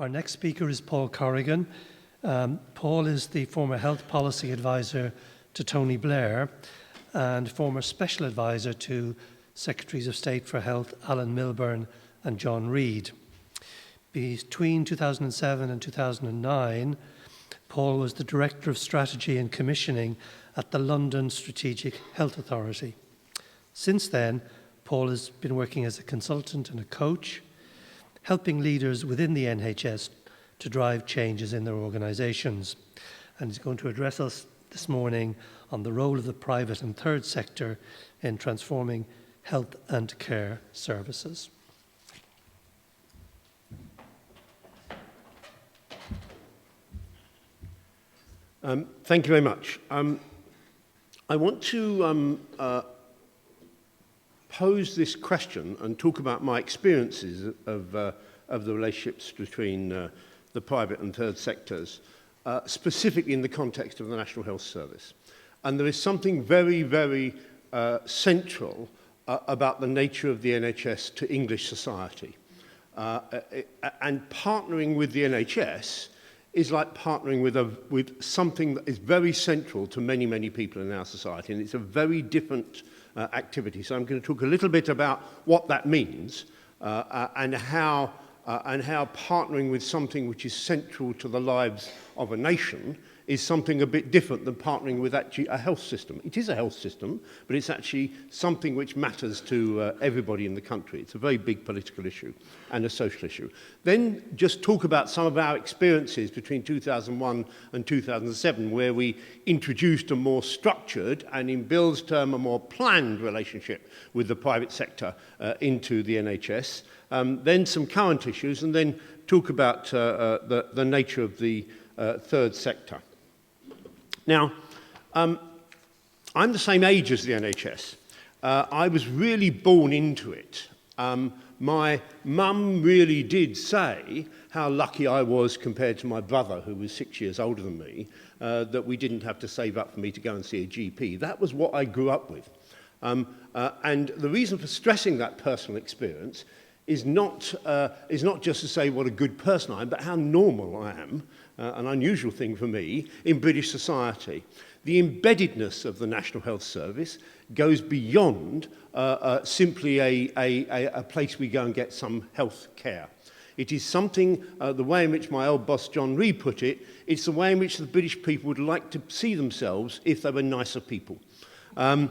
Our next speaker is Paul Corrigan. Paul is the former health policy advisor to Tony Blair and former special advisor to Secretaries of State for Health Alan Milburn and John Reid. Between 2007 and 2009, Paul was the Director of Strategy and Commissioning at the London Strategic Health Authority. Since then, Paul has been working as a consultant and a coach, helping leaders within the NHS to drive changes in their organisations. And he's going to address us this morning on the role of the private and third sector in transforming health and care services. Thank you very much. I want to pose this question and talk about my experiences of the relationships between the private and third sectors, specifically in the context of the National Health Service. And there is something very, very central about the nature of the NHS to English society. And partnering with the NHS is like partnering with something that is very central to many, many people in our society, and it's a very different activity. So I'm going to talk a little bit about what that means and how partnering with something which is central to the lives of a nation is something a bit different than partnering with actually a health system. It is a health system, but it's actually something which matters to everybody in the country. It's a very big political issue and a social issue. Then just talk about some of our experiences between 2001 and 2007, where we introduced a more structured and, in Bill's term, a more planned relationship with the private sector into the NHS. Then some current issues, and then talk about the nature of the third sector. Now, I'm the same age as the NHS. I was really born into it. My mum really did say how lucky I was compared to my brother, who was 6 years older than me, that we didn't have to save up for me to go and see a GP. That was what I grew up with. And the reason for stressing that personal experience is not just to say what a good person I am, but how normal I am, an unusual thing for me, in British society. The embeddedness of the National Health Service goes beyond simply a place we go and get some health care. It is something, the way in which my old boss John Reid put it, it's the way in which the British people would like to see themselves if they were nicer people. And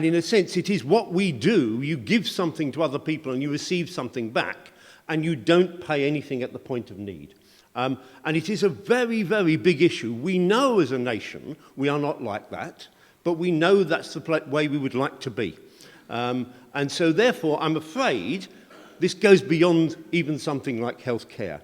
in a sense, it is what we do. You give something to other people and you receive something back, and you don't pay anything at the point of need. And it is a very, very big issue. We know as a nation we are not like that, but we know that's the way we would like to be. And so therefore, I'm afraid this goes beyond even something like healthcare.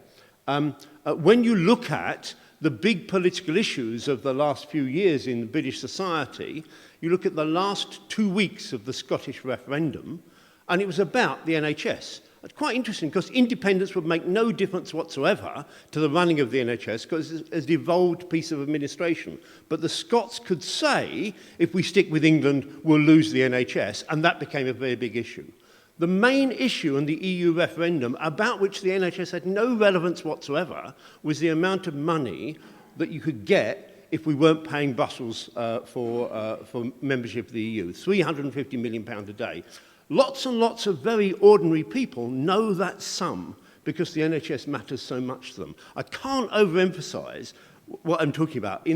When you look at the big political issues of the last few years in British society, you look at the last 2 weeks of the Scottish referendum, and it was about the NHS. It's quite interesting because independence would make no difference whatsoever to the running of the NHS because it's a devolved piece of administration. But the Scots could say, if we stick with England, we'll lose the NHS, and that became a very big issue. The main issue in the EU referendum, about which the NHS had no relevance whatsoever, was the amount of money that you could get if we weren't paying Brussels for membership of the EU, £350 million a day. Lots and lots of very ordinary people know that sum because the NHS matters so much to them. I can't overemphasize what I'm talking about.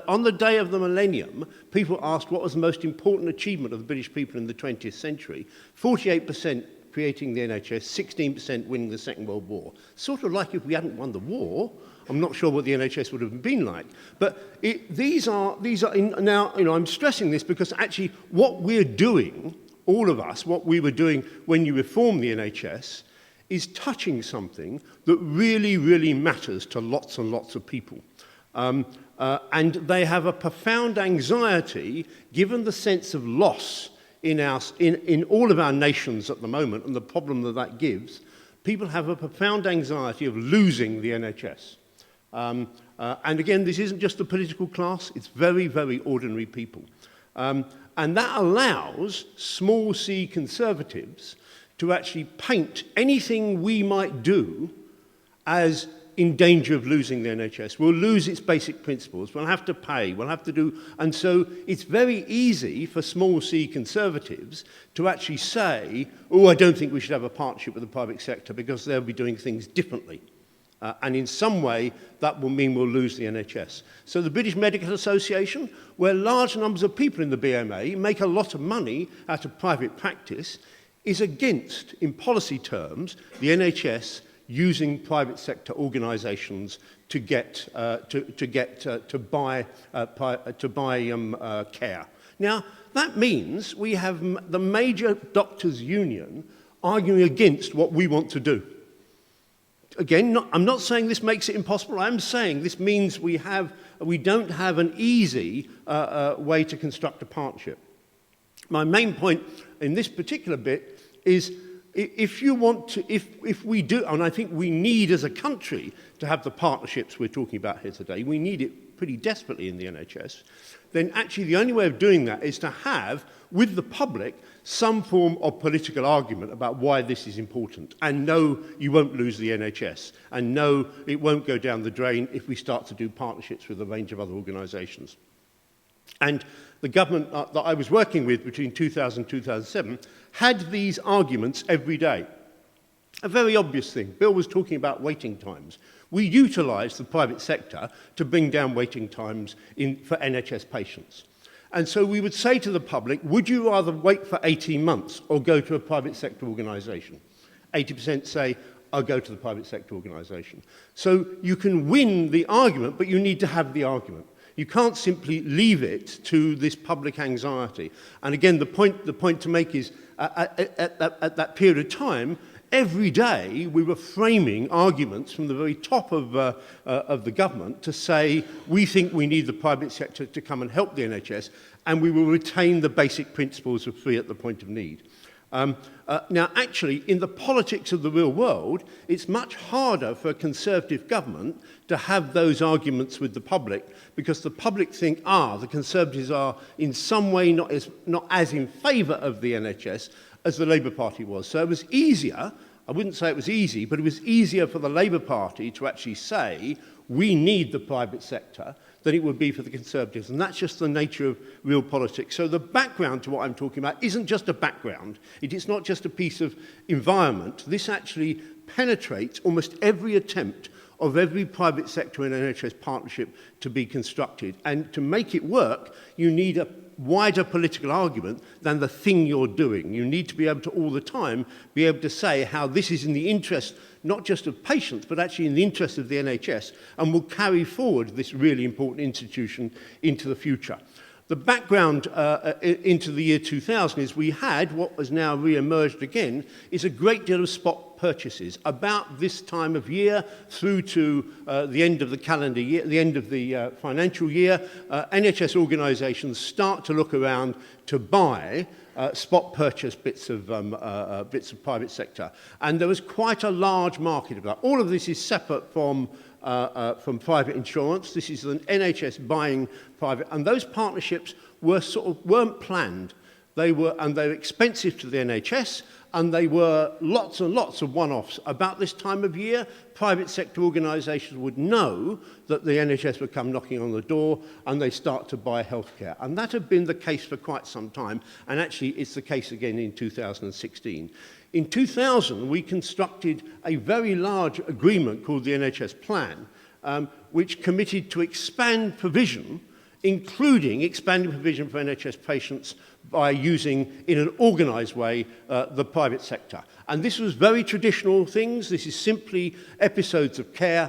On the day of the millennium, people asked what was the most important achievement of the British people in the 20th century. 48% creating the NHS, 16% winning the Second World War. Sort of like if we hadn't won the war, I'm not sure what the NHS would have been like. But these are now, I'm stressing this because actually what we're doing, all of us, what we were doing when you reform the NHS, is touching something that really, really matters to lots and lots of people. And they have a profound anxiety, given the sense of loss in all of our nations at the moment and the problem that gives. People have a profound anxiety of losing the NHS. And again, this isn't just the political class, it's very, very ordinary people. And that allows small c conservatives to actually paint anything we might do as in danger of losing the NHS. We'll lose its basic principles. We'll have to pay. We'll have to do... And so it's very easy for small C Conservatives to actually say, oh, I don't think we should have a partnership with the private sector because they'll be doing things differently. And in some way, that will mean we'll lose the NHS. So the British Medical Association, where large numbers of people in the BMA make a lot of money out of private practice, is against, in policy terms, the NHS using private sector organisations to buy care. Now, that means we have the major doctors' union arguing against what we want to do. Again, I'm not saying this makes it impossible. I'm saying this means we don't have an easy way to construct a partnership. My main point in this particular bit is if we do, and I think we need as a country to have the partnerships we're talking about here today, we need it pretty desperately in the NHS, then actually the only way of doing that is to have, with the public, some form of political argument about why this is important. And no, you won't lose the NHS. And no, it won't go down the drain if we start to do partnerships with a range of other organisations. And the government that I was working with between 2000 and 2007 had these arguments every day. A very obvious thing. Bill was talking about waiting times. We utilised the private sector to bring down waiting times for NHS patients. And so we would say to the public, would you rather wait for 18 months or go to a private sector organisation? 80% say, I'll go to the private sector organisation. So you can win the argument, but you need to have the argument. You can't simply leave it to this public anxiety. And again, the point to make is, at that period of time, every day we were framing arguments from the very top of the government to say, we think we need the private sector to come and help the NHS, and we will retain the basic principles of free at the point of need. Now, actually, in the politics of the real world, it's much harder for a Conservative government to have those arguments with the public because the public think, the Conservatives are in some way not as in favour of the NHS as the Labour Party was. So it was easier, I wouldn't say it was easy, but it was easier for the Labour Party to actually say, we need the private sector, than it would be for the Conservatives. And that's just the nature of real politics. So the background to what I'm talking about isn't just a background. It is not just a piece of environment. This actually penetrates almost every attempt of every private sector and NHS partnership to be constructed. And to make it work, you need a wider political argument than the thing you're doing. You need to be able to all the time be able to say how this is in the interest not just of patients but actually in the interest of the NHS and will carry forward this really important institution into the future. The background into the year 2000 is we had what has now re-emerged again is a great deal of spot purchases. About this time of year through to the end of the calendar year, the end of the financial year, NHS organisations start to look around to buy spot purchase bits of private sector. And there was quite a large market of that. All of this is separate from private insurance. This is an NHS buying private, and those partnerships weren't planned. They were expensive to the NHS, and they were lots and lots of one-offs. About this time of year, private sector organisations would know that the NHS would come knocking on the door, and they start to buy healthcare. And that had been the case for quite some time, and actually it's the case again in 2016. In 2000, we constructed a very large agreement called the NHS Plan, which committed to expand provision, including expanding provision for NHS patients by using, in an organised way, the private sector. And this was very traditional things. This is simply episodes of care,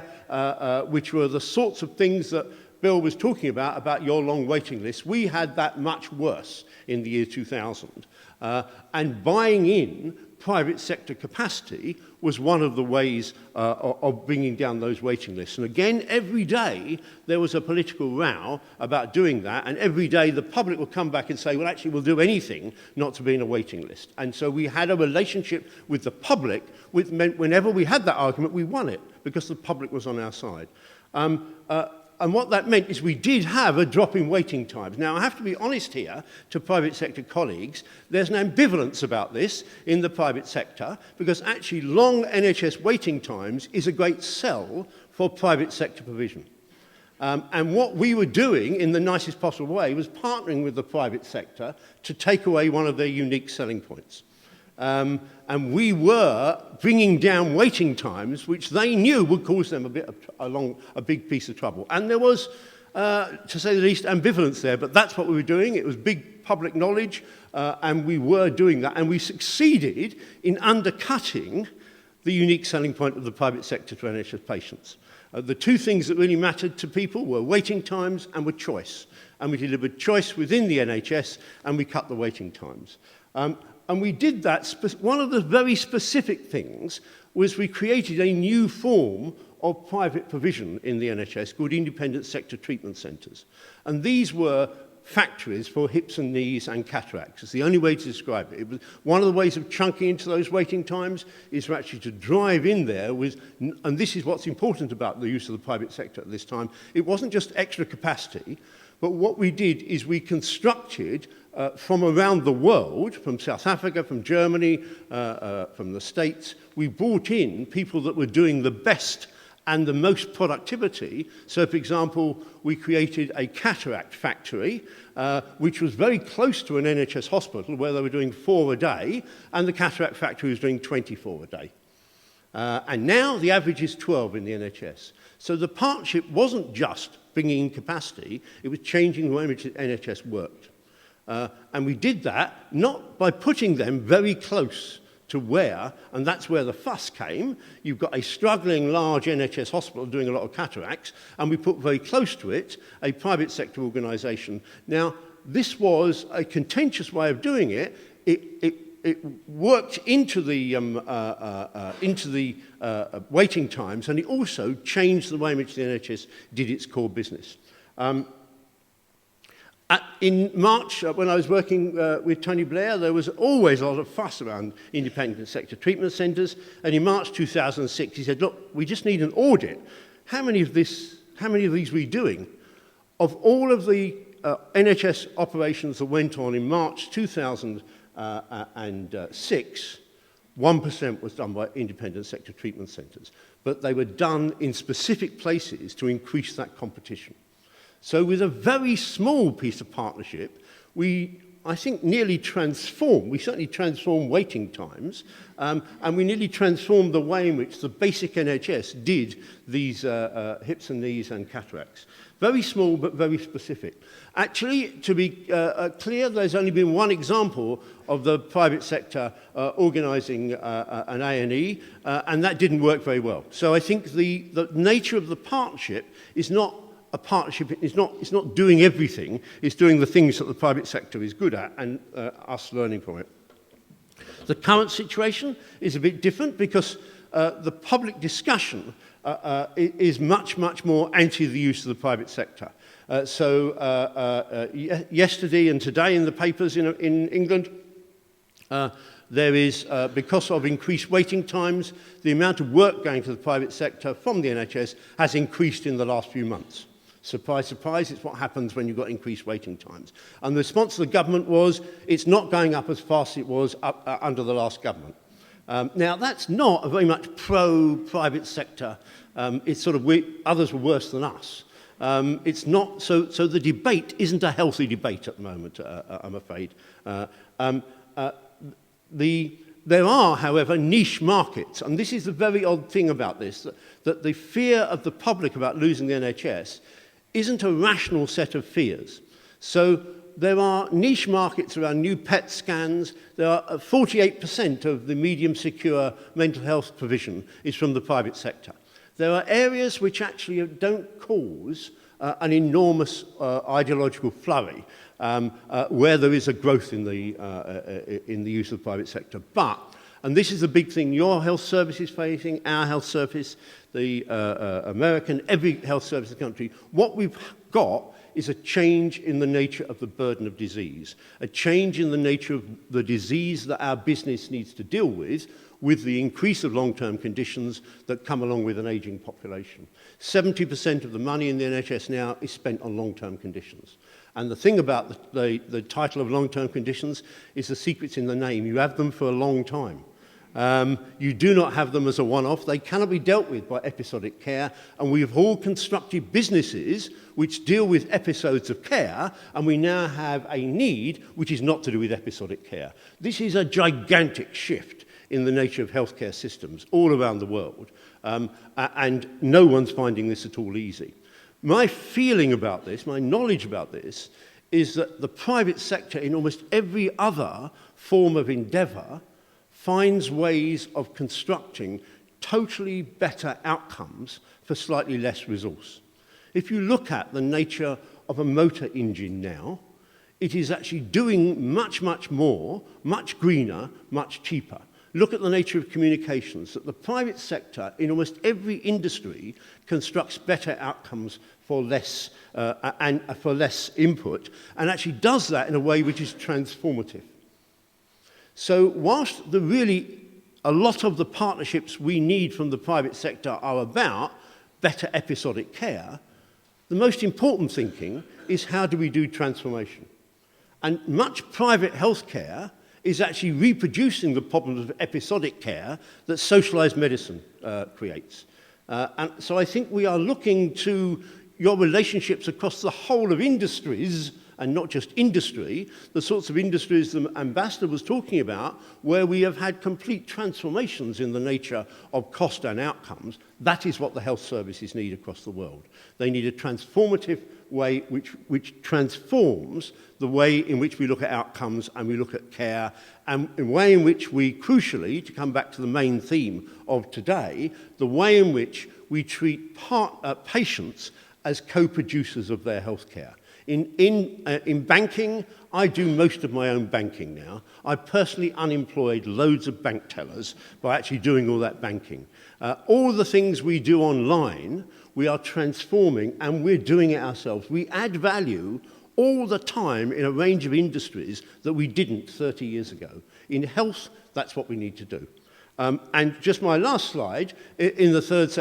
which were the sorts of things that Bill was talking about your long waiting list. We had that much worse in the year 2000. And buying in private sector capacity was one of the ways of bringing down those waiting lists. And again, every day there was a political row about doing that, and every day the public would come back and say, well, actually, we'll do anything not to be in a waiting list. And so we had a relationship with the public, which meant whenever we had that argument, we won it, because the public was on our side. And what that meant is we did have a drop in waiting times. Now, I have to be honest here to private sector colleagues, there's an ambivalence about this in the private sector, because actually long NHS waiting times is a great sell for private sector provision. And what we were doing in the nicest possible way was partnering with the private sector to take away one of their unique selling points. And we were bringing down waiting times, which they knew would cause them a big piece of trouble. And there was, to say the least, ambivalence there, but that's what we were doing. It was big public knowledge, and we were doing that. And we succeeded in undercutting the unique selling point of the private sector to NHS patients. The two things that really mattered to people were waiting times and were choice. And we delivered choice within the NHS, and we cut the waiting times. And we did that. One of the very specific things was we created a new form of private provision in the NHS called independent sector treatment centres. And these were factories for hips and knees and cataracts. It's the only way to describe it. It was one of the ways of chunking into those waiting times is for actually to drive in there with, and this is what's important about the use of the private sector at this time, it wasn't just extra capacity, but what we did is we constructed from around the world, from South Africa, from Germany, from the States, we brought in people that were doing the best and the most productivity. So, for example, we created a cataract factory, which was very close to an NHS hospital where they were doing 4 a day, and the cataract factory was doing 24 a day. And now the average is 12 in the NHS. So the partnership wasn't just bringing in capacity, it was changing the way in which the NHS worked. And we did that not by putting them very close to where, and that's where the fuss came. You've got a struggling large NHS hospital doing a lot of cataracts, and we put very close to it a private sector organisation. Now, this was a contentious way of doing it. It worked into the waiting times, and it also changed the way in which the NHS did its core business. In March, when I was working with Tony Blair, there was always a lot of fuss around independent sector treatment centres. And in March 2006, he said, look, we just need an audit. How many of these are we doing? Of all of the NHS operations that went on in March 2006, 1% was done by independent sector treatment centres. But they were done in specific places to increase that competition. So with a very small piece of partnership, I think, nearly transformed, we certainly transformed waiting times, and we nearly transformed the way in which the basic NHS did these hips and knees and cataracts. Very small, but very specific. Actually, to be clear, there's only been one example of the private sector organising an A&E, and that didn't work very well. So I think the nature of the partnership is not a partnership. It's not doing everything. It's doing the things that the private sector is good at, and us learning from it. The current situation is a bit different because the public discussion is much, much more anti the use of the private sector. Yesterday and today in the papers in England, there is, because of increased waiting times, the amount of work going to the private sector from the NHS has increased in the last few months. Surprise, surprise, it's what happens when you've got increased waiting times. And the response of the government was, it's not going up as fast as it was under the last government. Now, that's not a very much pro-private sector. It's sort of, others were worse than us. It's not, so the debate isn't a healthy debate at the moment, I'm afraid. There are, however, niche markets, and this is the very odd thing about this, that the fear of the public about losing the NHS isn't a rational set of fears. So there are niche markets around new PET scans. There are 48% of the medium secure mental health provision is from the private sector. There are areas which actually don't cause an enormous ideological flurry where there is a growth in the use of the private sector. But, and this is the big thing your health service is facing, our health service, the American, every health service in the country, what we've got is a change in the nature of the burden of disease, a change in the nature of the disease that our business needs to deal with with the increase of long-term conditions that come along with an ageing population. 70% of the money in the NHS now is spent on long-term conditions. And the thing about the title of long-term conditions is the secret's in the name. You have them for a long time. You do not have them as a one-off. They cannot be dealt with by episodic care, and we have all constructed businesses which deal with episodes of care, and we now have a need which is not to do with episodic care. This is a gigantic shift in the nature of healthcare systems all around the world, and no one's finding this at all easy. My feeling about this, my knowledge about this, is that the private sector in almost every other form of endeavour finds ways of constructing totally better outcomes for slightly less resource. If you look at the nature of a motor engine now, it is actually doing much, much more, much greener, much cheaper. Look at the nature of communications, that the private sector in almost every industry constructs better outcomes for less, and for less input, and actually does that in a way which is transformative. So whilst a lot of the partnerships we need from the private sector are about better episodic care, the most important thinking is how do we do transformation? And much private healthcare is actually reproducing the problems of episodic care that socialised medicine creates. And so I think we are looking to your relationships across the whole of industries, and not just industry, the sorts of industries the Ambassador was talking about, where we have had complete transformations in the nature of cost and outcomes. That is what the health services need across the world. They need a transformative way which transforms the way in which we look at outcomes and we look at care, and a way in which we, crucially, to come back to the main theme of today, the way in which we treat patients as co-producers of their health care. In banking, I do most of my own banking now. I personally unemployed loads of bank tellers by actually doing all that banking. All the things we do online, we are transforming, and we're doing it ourselves. We add value all the time in a range of industries that we didn't 30 years ago. In health, that's what we need to do. And just my last slide, in the third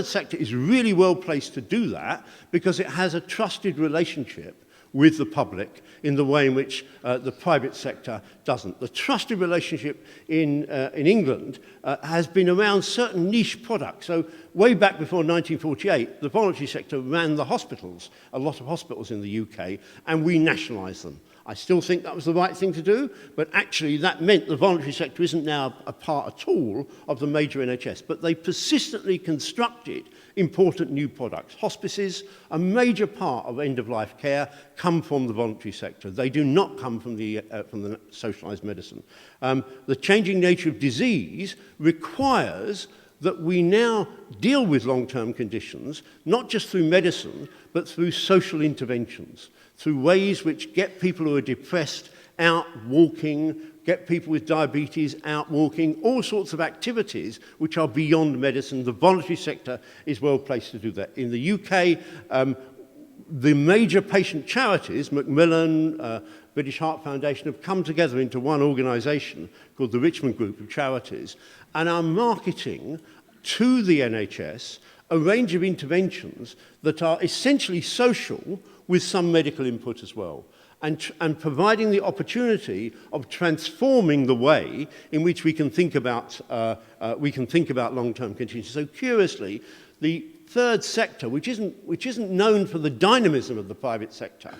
sector is really well placed to do that because it has a trusted relationship with the public in the way in which the private sector doesn't. The trusted relationship in England has been around certain niche products. So way back before 1948, the voluntary sector ran the hospitals, a lot of hospitals in the UK, and we nationalised them. I still think that was the right thing to do, but actually that meant the voluntary sector isn't now a part at all of the major NHS, but they persistently constructed important new products. Hospices, a major part of end-of-life care, come from the voluntary sector. They do not come from the socialised medicine. The changing nature of disease requires that we now deal with long-term conditions, not just through medicine, but through social interventions, through ways which get people who are depressed out walking, get people with diabetes out walking, all sorts of activities which are beyond medicine. The voluntary sector is well placed to do that. In the UK, the major patient charities, Macmillan, British Heart Foundation, have come together into one organisation called the Richmond Group of Charities and are marketing to the NHS a range of interventions that are essentially social with some medical input as well, and providing the opportunity of transforming the way in which we can think about long-term conditions. So curiously, the third sector, which isn't known for the dynamism of the private sector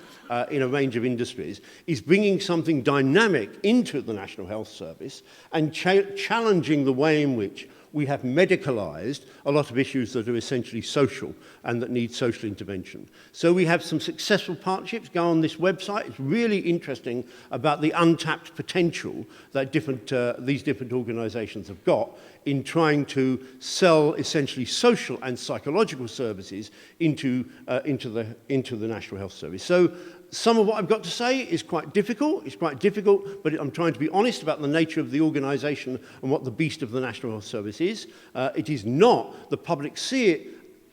in a range of industries, is bringing something dynamic into the National Health Service and challenging the way in which we have medicalised a lot of issues that are essentially social and that need social intervention. So we have some successful partnerships. Go on this website. It's really interesting about the untapped potential that these different organisations have got in trying to sell essentially social and psychological services into the National Health Service. So some of what I've got to say is quite difficult. It's quite difficult, but I'm trying to be honest about the nature of the organisation and what the beast of the National Health Service is. It is not, the public see it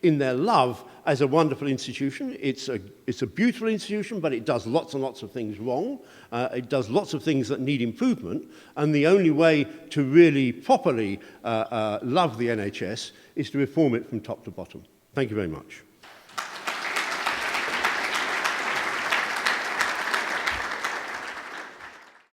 in their love as a wonderful institution. It's a beautiful institution, but it does lots and lots of things wrong. It does lots of things that need improvement. And the only way to really properly love the NHS is to reform it from top to bottom. Thank you very much.